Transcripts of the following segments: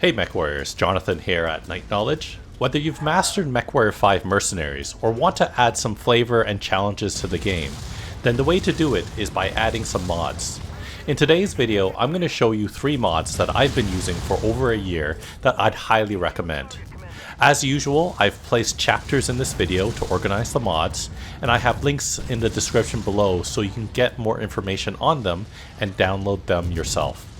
Hey Mechwarriors, Jonathan here at Night Knowledge. Whether you've mastered Mechwarrior 5 Mercenaries or want to add some flavor and challenges to the game, then the way to do it is by adding some mods. In today's video, I'm going to show you 3 mods that I've been using for over a year that I'd highly recommend. As usual, I've placed chapters in this video to organize the mods, and I have links in the description below so you can get more information on them and download them yourself.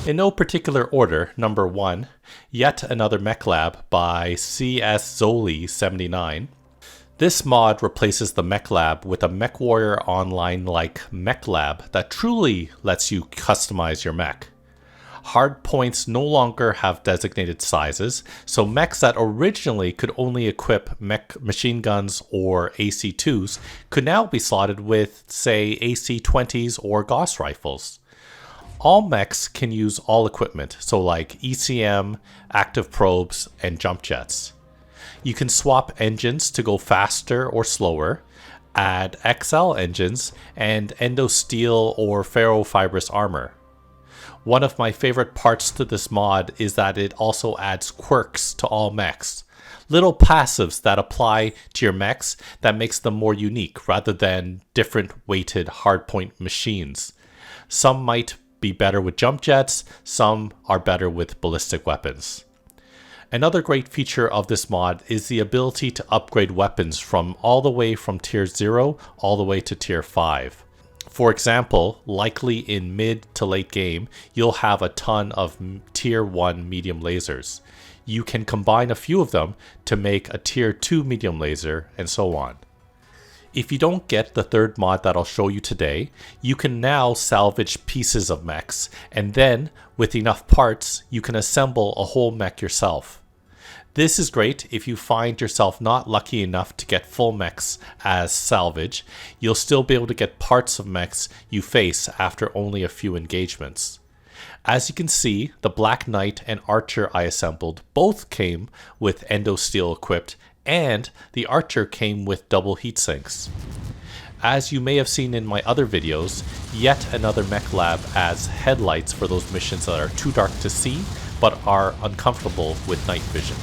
In no particular order, number 1, Yet Another Mechlab by CSZoli79. This mod replaces the Mechlab with a Mechwarrior Online-like Mechlab that truly lets you customize your mech. Hardpoints no longer have designated sizes, so mechs that originally could only equip machine guns or AC-2s could now be slotted with, say, AC-20s or Gauss rifles. All mechs can use all equipment, so like ECM, active probes, and jump jets. You can swap engines to go faster or slower, add XL engines, and endosteel or ferrofibrous armor. One of my favorite parts to this mod is that it also adds quirks to all mechs. Little passives that apply to your mechs that makes them more unique rather than different weighted hardpoint machines. Some might be better with jump jets, some are better with ballistic weapons. Another great feature of this mod is the ability to upgrade weapons from all the way from tier 0 all the way to tier 5. For example, likely in mid to late game, you'll have a ton of tier 1 medium lasers. You can combine a few of them to make a tier 2 medium laser and so on. If you don't get the third mod that I'll show you today, you can now salvage pieces of mechs, and then, with enough parts, you can assemble a whole mech yourself. This is great if you find yourself not lucky enough to get full mechs as salvage. You'll still be able to get parts of mechs you face after only a few engagements. As you can see, the Black Knight and Archer I assembled both came with endosteel equipped, and the Archer came with double heatsinks. As you may have seen in my other videos, Yet Another Mechlab adds headlights for those missions that are too dark to see but are uncomfortable with night vision.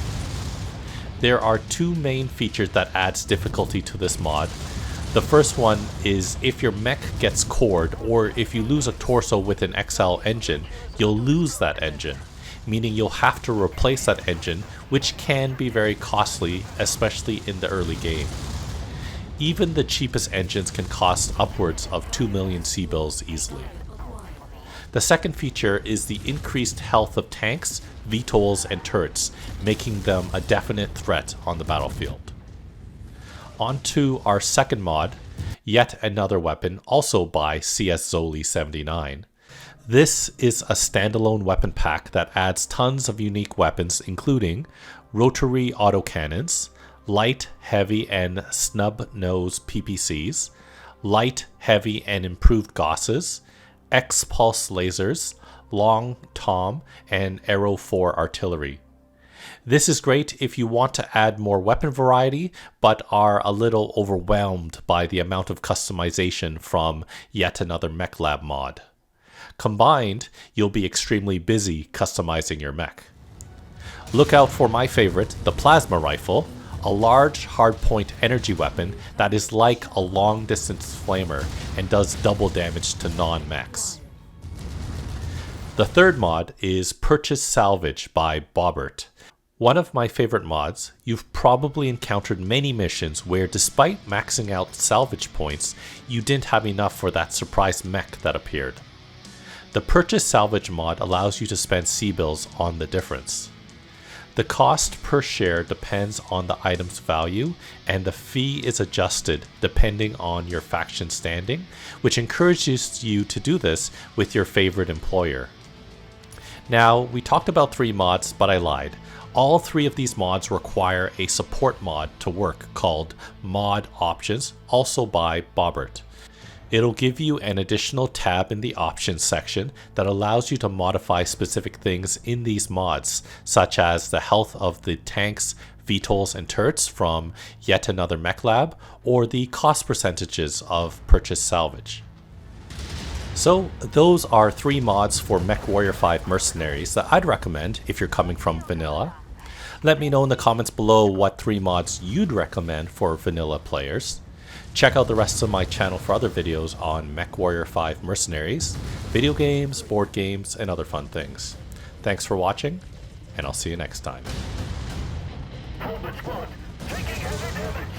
There are 2 main features that adds difficulty to this mod. The first one is if your mech gets cored, or if you lose a torso with an XL engine, you'll lose that engine, meaning you'll have to replace that engine, which can be very costly, especially in the early game. Even the cheapest engines can cost upwards of 2 million C-bills easily. The second feature is the increased health of tanks, VTOLs, and turrets, making them a definite threat on the battlefield. On to our second mod, Yet Another Weapon, also by CSZoli79. This is a standalone weapon pack that adds tons of unique weapons, including rotary autocannons, light, heavy, and snub-nose PPCs, light, heavy, and improved Gausses, X-pulse lasers, long tom, and arrow 4 artillery. This is great if you want to add more weapon variety, but are a little overwhelmed by the amount of customization from Yet Another Mechlab mod. Combined, you'll be extremely busy customizing your mech. Look out for my favorite, the plasma rifle, a large hardpoint energy weapon that is like a long-distance flamer and does double damage to non-mechs. The third mod is Purchase Salvage by Bobbert. One of my favorite mods. You've probably encountered many missions where despite maxing out salvage points, you didn't have enough for that surprise mech that appeared. The Purchase Salvage mod allows you to spend C-bills on the difference. The cost per share depends on the item's value, and the fee is adjusted depending on your faction standing, which encourages you to do this with your favorite employer. Now, we talked about 3 mods, but I lied. All 3 of these mods require a support mod to work called Mod Options, also by Bobbert. It'll give you an additional tab in the options section that allows you to modify specific things in these mods, such as the health of the tanks, VTOLs, and turrets from Yet Another Mechlab, or the cost percentages of Purchase Salvage. So those are 3 mods for Mechwarrior 5 Mercenaries that I'd recommend if you're coming from vanilla. Let me know in the comments below what 3 mods you'd recommend for vanilla players. Check out the rest of my channel for other videos on Mechwarrior 5 Mercenaries, video games, board games, and other fun things. Thanks for watching, and I'll see you next time. Salvage squad, taking heavy damage.